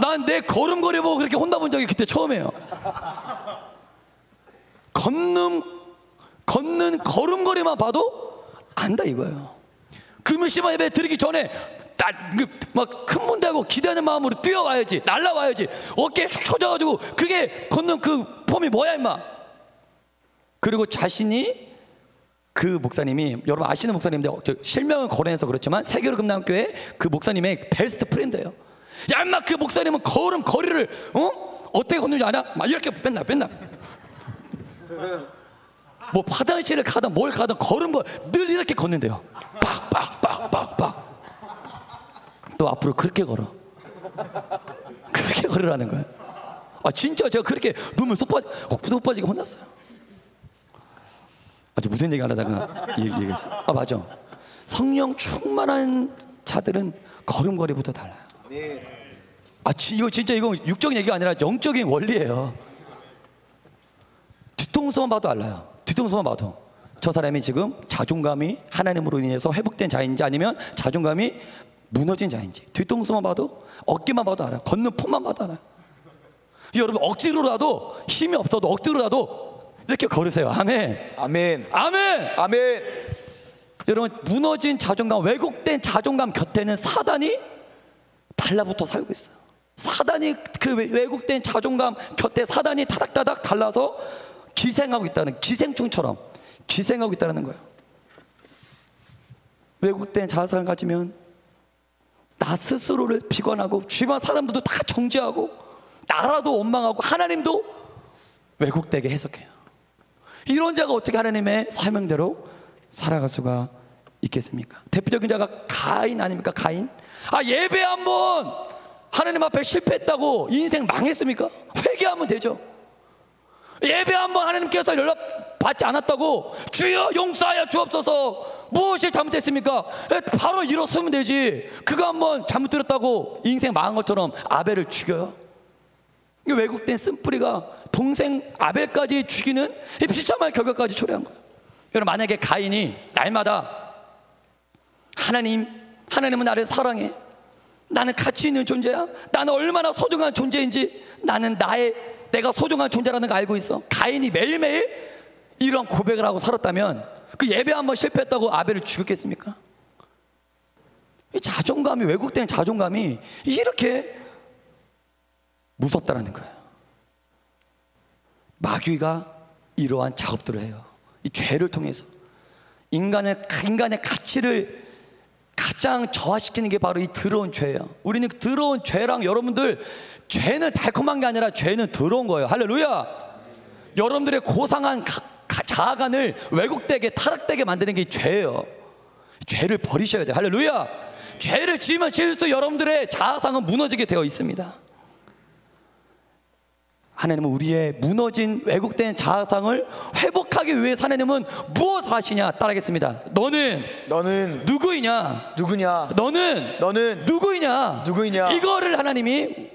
난 내 걸음걸이 보고 그렇게 혼나본 적이 그때 처음이에요. 걷는 걸음걸이만 봐도 안다 이거예요. 금요 심야 예배 드리기 전에 막 큰 문대하고 기대하는 마음으로 뛰어와야지, 날라와야지. 어깨에 축 쳐져가지고 그게 걷는 그 폼이 뭐야 임마? 그리고 자신이 그 목사님이, 여러분 아시는 목사님인데 실명은 거론해서 그렇지만 세계로 금남교회 그 목사님의 베스트 프렌드예요. 야 임마, 그 목사님은 걸음걸이를 어떻게 걷는지 아냐? 막 이렇게 맨날 뭐 화장실을 가든 뭘 가든 걸음걸이 늘 이렇게 걷는데요. 빡 또 앞으로 그렇게 걸어. 그렇게 걸으라는 거예요. 아 진짜 제가 그렇게 눈물 쏙 빠지게 혼났어요. 무슨 얘기 하려다가 얘기했어. 아 맞아. 성령 충만한 자들은 걸음걸이부터 달라요. 이거 진짜 육적인 얘기가 아니라 영적인 원리예요. 뒤통수만 봐도 알아요. 뒤통수만 봐도 저 사람이 지금 자존감이 하나님으로 인해서 회복된 자인지 아니면 자존감이 무너진 자인지 뒤통수만 봐도, 어깨만 봐도 알아요. 걷는 폼만 봐도 알아요. 여러분 억지로라도, 힘이 없어도 억지로라도 이렇게 걸으세요. 아멘. 아멘. 아멘. 아멘. 여러분 무너진 자존감, 왜곡된 자존감 곁에는 사단이 달라붙어 살고 있어요. 사단이 그 왜곡된 자존감 곁에 사단이 타닥타닥 달라서 기생하고 있다는, 기생충처럼 기생하고 있다는 거예요. 왜곡된 자아상을 가지면 나 스스로를 비관하고 주변 사람들도 다 정죄하고 나라도 원망하고 하나님도 왜곡되게 해석해요. 이런 자가 어떻게 하나님의 사명대로 살아갈 수가 있겠습니까? 대표적인 자가 가인 아닙니까? 가인. 예배 한번 하나님 앞에 실패했다고 인생 망했습니까? 회개하면 되죠. 예배 한번 하나님께서 연락 받지 않았다고 주여 용서하여 주옵소서, 무엇을 잘못했습니까? 바로 일어서면 되지. 그거 한번 잘못 들었다고 인생 망한 것처럼 아벨을 죽여요? 이 왜곡된 쓴뿌리가 동생 아벨까지 죽이는 비참한 결과까지 초래한 거예요. 여러분 만약에 가인이 날마다 하나님은 나를 사랑해, 나는 가치 있는 존재야, 나는 얼마나 소중한 존재인지 내가 소중한 존재라는 거 알고 있어. 가인이 매일매일 이런 고백을 하고 살았다면 그 예배 한번 실패했다고 아벨을 죽였겠습니까? 이 자존감이, 왜곡된 자존감이 이렇게 무섭다라는 거예요. 마귀가 이러한 작업들을 해요. 이 죄를 통해서 인간의 가치를 가장 저하시키는 게 바로 이 더러운 죄예요. 우리는 더러운 죄랑, 여러분들 죄는 달콤한 게 아니라 죄는 더러운 거예요. 할렐루야. 여러분들의 고상한 자아관을 왜곡되게, 타락되게 만드는 게 죄예요. 죄를 버리셔야 돼요. 할렐루야. 죄를 지으면 지을수록 여러분들의 자아상은 무너지게 되어 있습니다. 하나님은 우리의 무너진 왜곡된 자아상을 회복하기 위해 하나님은 무엇을 하시냐? 따라하겠습니다. 너는 누구이냐? 너는 누구이냐? 이거를 하나님이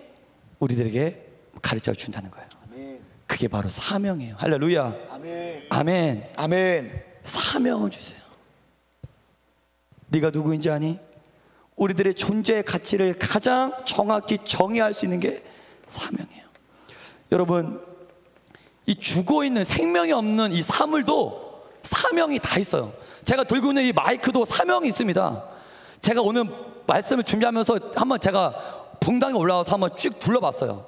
우리들에게 가르쳐 준다는 거예요. 아멘. 그게 바로 사명이에요. 할렐루야. 아멘. 아멘. 아멘. 사명을 주세요. 네가 누구인지 아니? 우리들의 존재의 가치를 가장 정확히 정의할 수 있는 게 사명이에요. 여러분, 이 죽어있는 생명이 없는 이 사물도 사명이 다 있어요. 제가 들고 있는 이 마이크도 사명이 있습니다. 제가 오늘 말씀을 준비하면서 한번 제가 봉당에 올라와서 한번 쭉 둘러봤어요.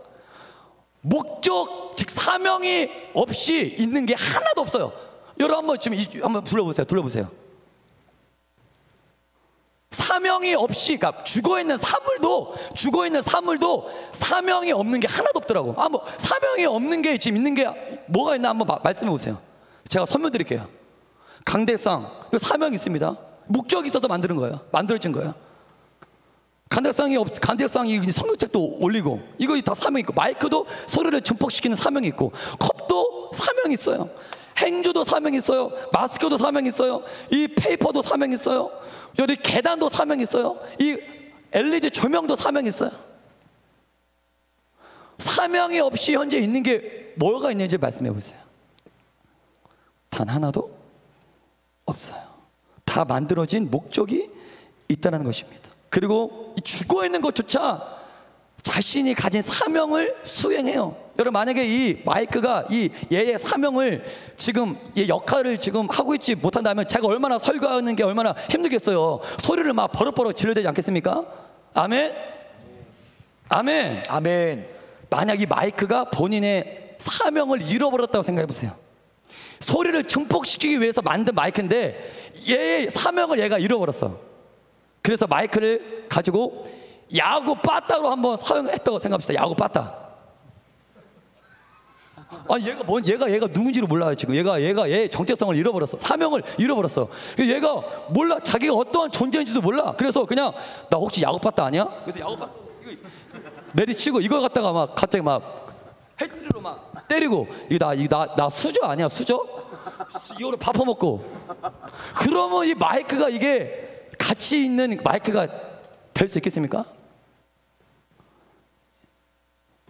목적, 즉 사명이 없이 있는 게 하나도 없어요. 여러분 한번 지금 한번 둘러보세요. 사명이 없이, 그러니까 죽어있는 사물도 사명이 없는 게 하나도 없더라고. 뭐 사명이 없는 게 지금 있는 게 뭐가 있나 한번 말씀해 보세요. 제가 설명드릴게요. 강대상, 이거 사명이 있습니다. 목적이 있어서 만들어진 거예요. 간대상이 성경책도 올리고, 이거 다 사명이 있고, 마이크도 소리를 증폭시키는 사명이 있고, 컵도 사명이 있어요. 행주도 사명이 있어요. 마스크도 사명이 있어요. 이 페이퍼도 사명이 있어요. 여기 계단도 사명이 있어요. 이 LED 조명도 사명이 있어요. 사명이 없이 현재 있는 게 뭐가 있는지 말씀해 보세요. 단 하나도 없어요. 다 만들어진 목적이 있다는 것입니다. 그리고 죽어있는 것조차 자신이 가진 사명을 수행해요. 여러분, 만약에 이 마이크가 얘의 사명을 지금, 얘 역할을 지금 하고 있지 못한다면 제가 얼마나 설교하는 게 얼마나 힘들겠어요. 소리를 막 버럭버럭 질러야 되지 않겠습니까? 아멘? 아멘? 아멘. 만약 이 마이크가 본인의 사명을 잃어버렸다고 생각해 보세요. 소리를 증폭시키기 위해서 만든 마이크인데 얘의 사명을 얘가 잃어버렸어. 그래서 마이크를 가지고 야구 빠따로 한번 사용했다고 생각합시다. 야구 빠따. 얘가 누군지를 몰라요. 지금 얘의 정체성을 잃어버렸어. 사명을 잃어버렸어. 얘가 몰라. 자기가 어떠한 존재인지도 몰라. 그래서 그냥 나 혹시 야구 빠따 아니야? 그래서 야구 빠따 내리치고 이걸 갖다가 막 갑자기 막 헤드로 막 때리고, 나 수저 아니야? 수저? 이거를 밥 퍼먹고. 그러면 이 마이크가 이게 가치 있는 마이크가 될 수 있겠습니까?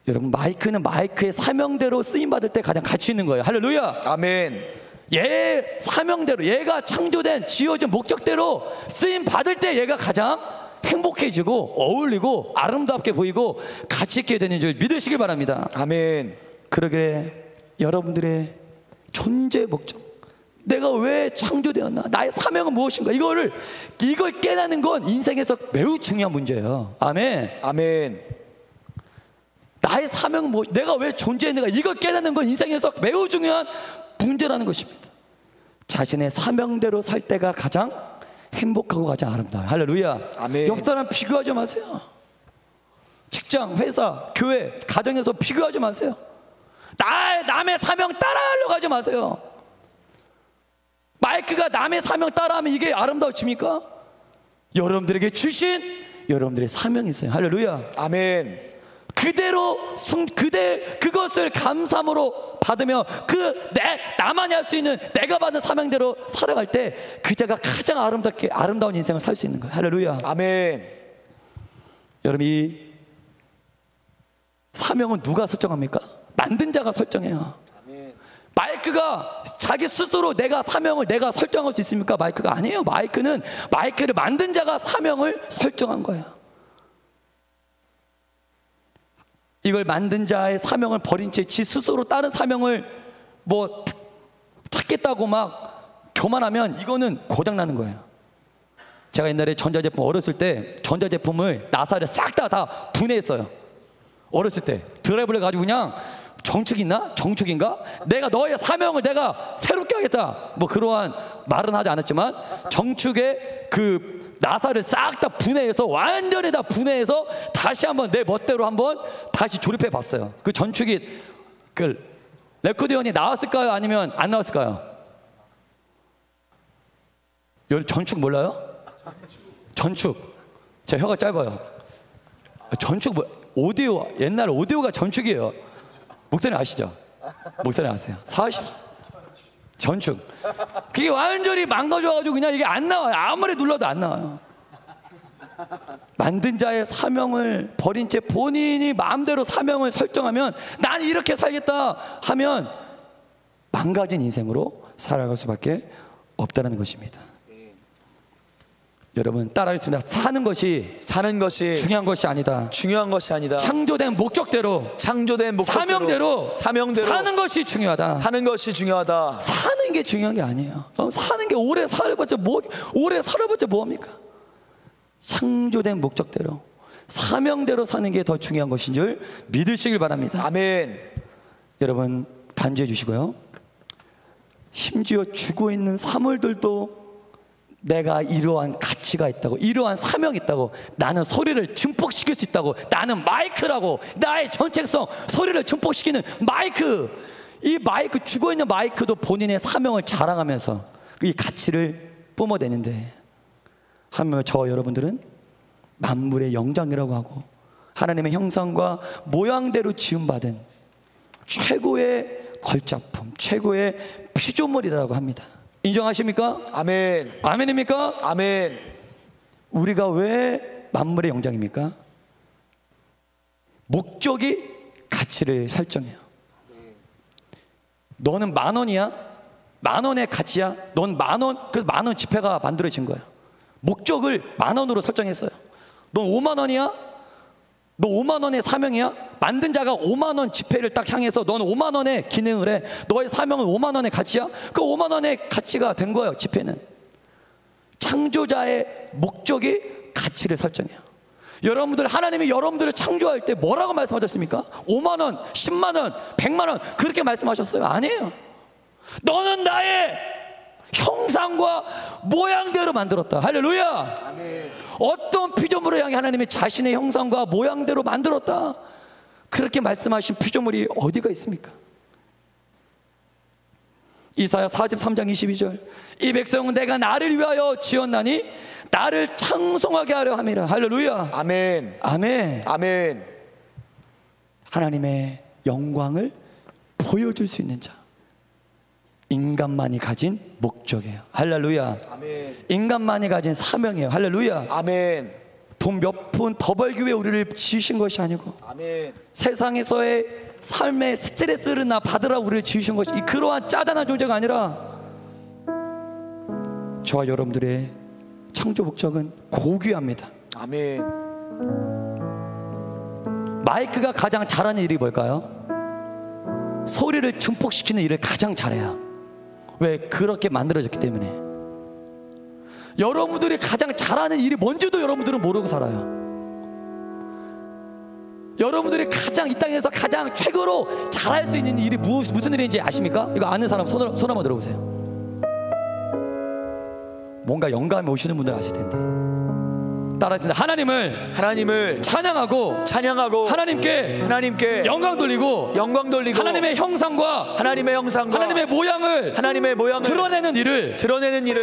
여러분, 마이크는 마이크의 사명대로 쓰임받을 때 가장 가치 있는 거예요. 할렐루야. 아멘. 얘의 사명대로, 얘가 창조된 지어진 목적대로 쓰임받을 때 얘가 가장 행복해지고 어울리고 아름답게 보이고 가치 있게 되는 줄 믿으시길 바랍니다. 아멘. 그러기에 여러분들의 존재 목적, 내가 왜 창조되었나, 나의 사명은 무엇인가, 이걸 깨닫는 건 인생에서 매우 중요한 문제예요. 아멘. 아멘. 나의 사명은 무엇, 내가 왜 존재했는가, 이걸 깨닫는 건 인생에서 매우 중요한 문제라는 것입니다. 자신의 사명대로 살 때가 가장 행복하고 가장 아름다워요. 할렐루야. 아멘. 옆 사람 비교하지 마세요. 직장, 회사, 교회, 가정에서 비교하지 마세요. 남의 사명 따라하려고 하지 마세요. 마이크가 남의 사명 따라하면 이게 아름다워집니까? 여러분들에게 주신 여러분들의 사명이 있어요. 할렐루야. 아멘. 그것을 감사함으로 받으며 나만이 할 수 있는 내가 받은 사명대로 살아갈 때 그자가 가장 아름다운 인생을 살 수 있는 거예요. 할렐루야. 아멘. 여러분, 이 사명은 누가 설정합니까? 만든 자가 설정해요. 아멘. 마이크가 자기 스스로 사명을 내가 설정할 수 있습니까? 마이크가 아니에요. 마이크를 만든 자가 사명을 설정한 거예요. 이걸 만든 자의 사명을 버린 채 지 스스로 다른 사명을 찾겠다고 막 교만하면 이거는 고장나는 거예요. 제가 옛날에 전자제품 어렸을 때 전자제품을 나사를 싹 다 분해했어요. 어렸을 때 드라이브를 가지고 그냥 정축인가? 내가 너의 사명을 내가 새롭게 하겠다, 그러한 말은 하지 않았지만 정축의 나사를 싹 다 분해해서 완전히 다 분해해서 다시 한번 내 멋대로 한번 다시 조립해 봤어요. 그 전축이 레코디언이 나왔을까요? 아니면 안 나왔을까요? 여기 전축 몰라요? 전축. 제 혀가 짧아요. 전축 오디오, 옛날 오디오가 전축이에요. 목사님 아시죠? 목사님 아세요? 40 전축. 그게 완전히 망가져가지고 그냥 이게 안 나와요. 아무리 눌러도 안 나와요. 만든 자의 사명을 버린 채 본인이 마음대로 사명을 설정하면 난 이렇게 살겠다 하면 망가진 인생으로 살아갈 수밖에 없다는 것입니다. 여러분 따라하겠습니다. 사는 것이 중요한 것이 아니다. 창조된 목적대로 사명대로 사는 것이 중요하다. 사는 게 중요한 게 아니에요. 사는 게 오래 살아봤자 뭐합니까? 창조된 목적대로 사명대로 사는 게 더 중요한 것인 줄 믿으시길 바랍니다. 아멘. 여러분 반주해 주시고요. 심지어 죽어 있는 사물들도 내가 이러한 가치가 있다고, 이러한 사명이 있다고, 나는 소리를 증폭시킬 수 있다고, 나는 마이크라고, 나의 정체성, 소리를 증폭시키는 마이크, 이 마이크, 죽어있는 마이크도 본인의 사명을 자랑하면서 이 가치를 뿜어내는데, 하면 저 여러분들은 만물의 영장이라고 하고 하나님의 형상과 모양대로 지음받은 최고의 걸작품, 최고의 피조물이라고 합니다. 인정하십니까? 아멘. 아멘입니까? 아멘. 우리가 왜 만물의 영장입니까? 목적이 가치를 설정해요. 너는 10,000원이야? 10,000원의 가치야? 넌 10,000원? 그래서 10,000원 지폐가 만들어진 거예요. 목적을 10,000원으로 설정했어요. 넌 50,000원이야? 너 50,000원의 사명이야? 만든 자가 50,000원 지폐를 딱 향해서 너는 50,000원의 기능을 해. 너의 사명은 50,000원의 가치야? 그 50,000원의 가치가 된 거예요. 지폐는 창조자의 목적이 가치를 설정해요. 여러분들, 하나님이 여러분들을 창조할 때 뭐라고 말씀하셨습니까? 50,000원, 100,000원, 100,000원 그렇게 말씀하셨어요? 아니에요. 너는 나의 형상과 모양대로 만들었다. 할렐루야. 아멘. 어떤 피조물을 향해 하나님이 자신의 형상과 모양대로 만들었다. 그렇게 말씀하신 피조물이 어디가 있습니까? 이사야 43장 22절, 이 백성은 내가 나를 위하여 지었나니 나를 찬송하게 하려 함이라. 할렐루야. 아멘. 아멘. 아멘. 하나님의 영광을 보여줄 수 있는 자, 인간만이 가진 목적이에요. 할렐루야. 아멘. 인간만이 가진 사명이에요. 할렐루야. 아멘. 돈 몇 푼 더 벌기 위해 우리를 지으신 것이 아니고, 아멘. 세상에서의 삶의 스트레스를 받으라 우리를 지으신 것이, 그러한 짜잔한 존재가 아니라 저와 여러분들의 창조 목적은 고귀합니다. 아멘. 마이크가 가장 잘하는 일이 뭘까요? 소리를 증폭시키는 일을 가장 잘해요. 왜? 그렇게 만들어졌기 때문에. 여러분들이 가장 잘하는 일이 뭔지도 여러분들은 모르고 살아요. 여러분들이 가장 이 땅에서 가장 최고로 잘할 수 있는 일이 무슨 일인지 아십니까? 이거 아는 사람 손 한번 들어보세요. 뭔가 영감이 오시는 분들 아실 텐데 따라하겠습니다. 하나님을 찬양하고 하나님께 영광 돌리고 하나님의 형상과 하나님의 모양을 드러내는 일을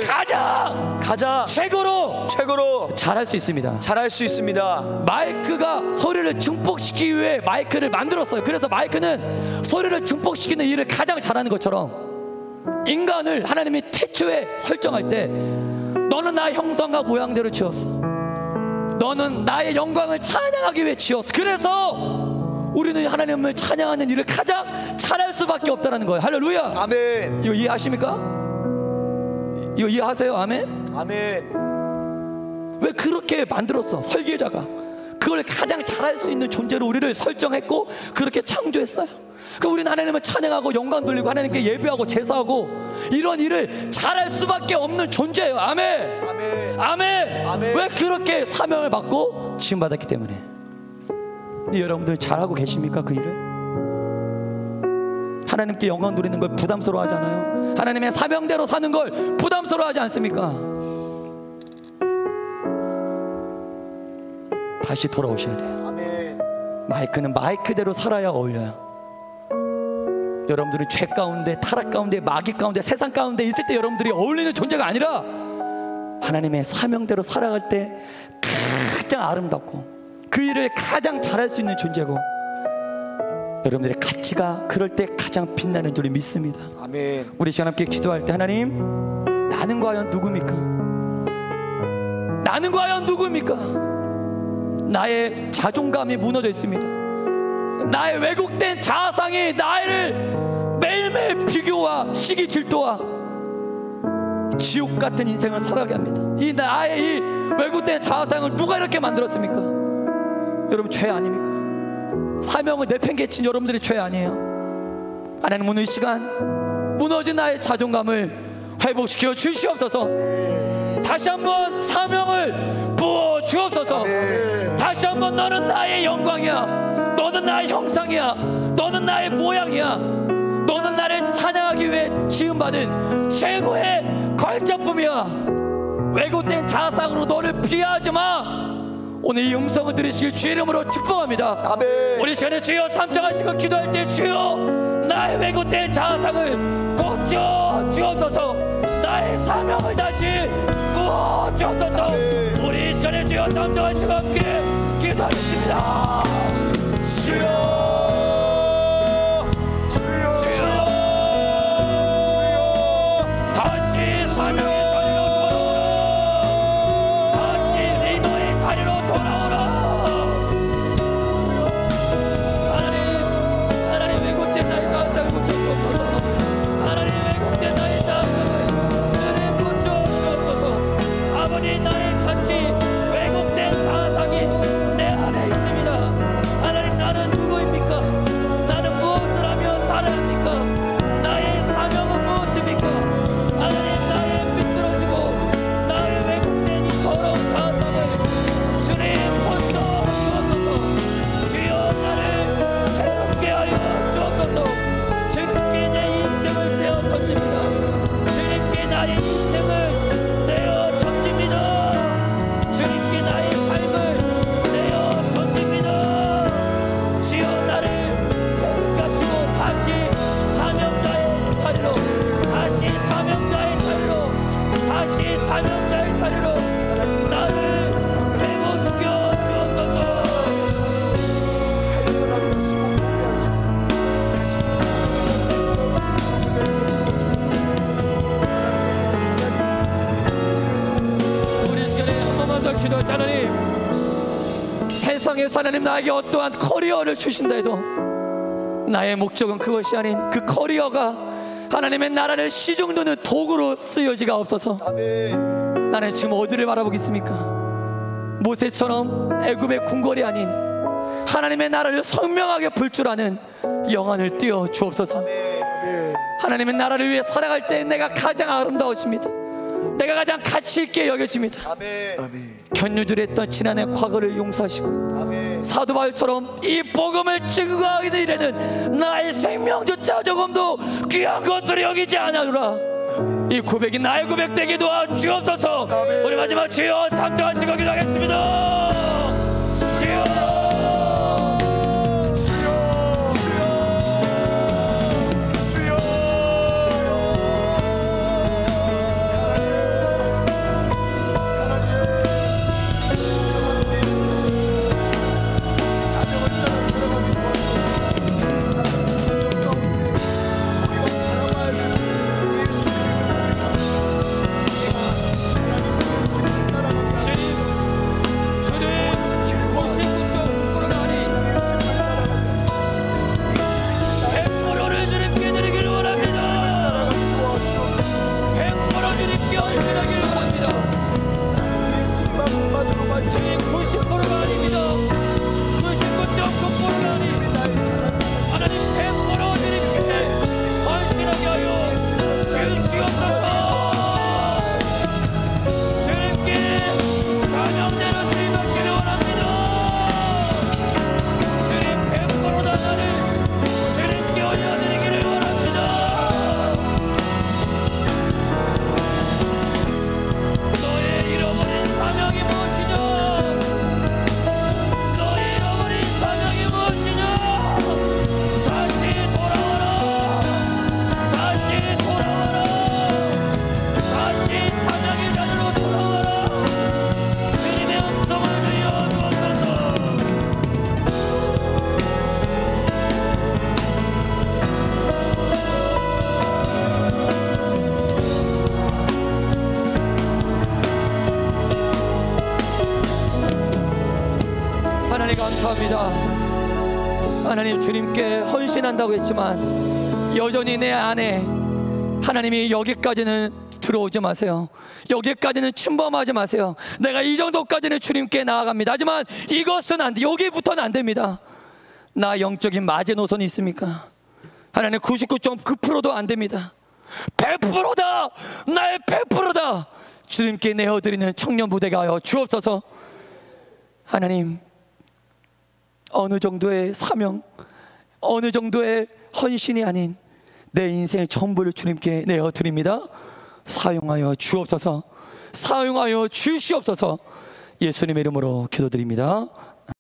가장 최고로 잘할 수 있습니다. 마이크가 소리를 증폭시키기 위해 마이크를 만들었어요. 그래서 마이크는 소리를 증폭시키는 일을 가장 잘하는 것처럼, 인간을 하나님이 태초에 설정할 때 너는 나의 형상과 모양대로 지었어. 너는 나의 영광을 찬양하기 위해 지었어. 그래서 우리는 하나님을 찬양하는 일을 가장 잘할 수밖에 없다는 거예요. 할렐루야. 아멘. 이거 이해하십니까? 이거 이해하세요? 아멘. 아멘. 왜 그렇게 만들었어? 설계자가 그걸 가장 잘할 수 있는 존재로 우리를 설정했고 그렇게 창조했어요. 그 우리는 하나님을 찬양하고 영광 돌리고 하나님께 예배하고 제사하고 이런 일을 잘할 수밖에 없는 존재예요. 아멘. 아멘. 아멘. 아멘. 왜? 그렇게 사명을 받고 지음받았기 때문에. 근데 여러분들 잘하고 계십니까? 그 일을? 하나님께 영광 돌리는 걸 부담스러워 하잖아요. 하나님의 사명대로 사는 걸 부담스러워 하지 않습니까? 다시 돌아오셔야 돼요. 아멘. 마이크는 마이크대로 살아야 어울려요. 여러분들이 죄 가운데, 타락 가운데, 마귀 가운데, 세상 가운데 있을 때 여러분들이 어울리는 존재가 아니라 하나님의 사명대로 살아갈 때 가장 아름답고 그 일을 가장 잘할 수 있는 존재고, 여러분들의 가치가 그럴 때 가장 빛나는 줄 믿습니다. 아멘. 우리 시간 함께 기도할 때, 하나님, 나는 과연 누굽니까? 나는 과연 누굽니까? 나의 자존감이 무너져 있습니다. 나의 왜곡된 자아상이 나를 매일매일 비교와 시기 질투와 지옥 같은 인생을 살아가게 합니다. 이 나의 이 왜곡된 자아상을 누가 이렇게 만들었습니까? 여러분, 죄 아닙니까? 사명을 내팽개친 여러분들이 죄 아니에요? 하나님, 오늘 이 시간 무너진 나의 자존감을 회복시켜 주시옵소서. 다시 한번 사명을 부어 주옵소서. 다시 한번 너는 나의 영광이야. 너는 나의 형상이야. 너는 나의 모양이야. 너는 나를 찬양하기 위해 지음받은 최고의 걸작품이야. 왜곡된 자상으로 너를 비하하지 마. 오늘 이 음성을 들으실 주 이름으로 축복합니다. 아멘. 우리 전에 주여 삼창하시고 기도할 때 주여 나의 왜곡된 자상을 고쳐 주옵소서. 나의 사명을 다시 구워 주옵소서. 우리 시간에 주여 삼창하시고 함께 기도하겠습니다. 주여 다시 사명의 자리로 돌아오라. 다시 리더의 자리로 돌아오라. 하나님 왜곡된 나의 자상을 고쳐주옵소서. 하나님 왜곡된 나의 자상을 주님 고쳐주옵소서. 아버지 나의 가치 왜곡된 자상이 내 안에 있습니다. 하나님 나는 누구입니까? 나는 무엇을 하며 살아야 합니까? 나의 사명은 무엇입니까? 하나님 나의 비뚤어지고 나의 왜곡된 이 더러운 자상을 주님 고쳐 주옵소서. 주여 나를 새롭게 하여 주옵소서. 주님께 내 인생을 내어 던집니다. 주님께 나의 인생을 내어 던집니다. 주님께 나의 삶을 내어 던집니다. 주여 나를 새롭게 하시고 다시 사명자의 자리로 다시 사명자의 자리로 다시 사명자의 자리로 나를 회복시켜 주옵소서. 우리 시간에 한 번만 더 기도할 때 하나님, 세상에서 하나님 나에게 어떠한 커리어를 주신다 해도 나의 목적은 그것이 아닌 그 커리어가 하나님의 나라를 시중드는 도구로 쓰여지가 없어서 아멘. 나는 지금 어디를 바라보겠습니까? 모세처럼 애굽의 궁궐이 아닌 하나님의 나라를 선명하게 불 줄 아는 영안을 띄워 주옵소서. 하나님의 나라를 위해 살아갈 때 내가 가장 아름다워집니다. 내가 가장 가치 있게 여겨집니다. 아멘. 견유들했던 지난해 과거를 용서하시고 아멘. 사도 바울처럼 이 복음을 증거하기 이래는 나의 생명조차 조금도 귀한 것으로 여기지 않으라. 이 고백이 나의 고백 되게 도와 주옵소서. 우리 마지막 주여 삼등하시고 기도하겠습니다. 주여 하나님 주님께 헌신한다고 했지만 여전히 내 안에 하나님이 여기까지는 들어오지 마세요. 여기까지는 침범하지 마세요. 내가 이 정도까지는 주님께 나아갑니다. 하지만 이것은 안 돼. 여기부터는 안 됩니다. 나 영적인 마지노선이 있습니까? 하나님 99.9%도 안 됩니다. 100%다. 나의 100%다. 주님께 내어드리는 청년 부대가 하여 주옵소서. 하나님, 어느 정도의 사명, 어느 정도의 헌신이 아닌 내 인생의 전부를 주님께 내어드립니다. 사용하여 주옵소서. 사용하여 주시옵소서. 예수님의 이름으로 기도드립니다.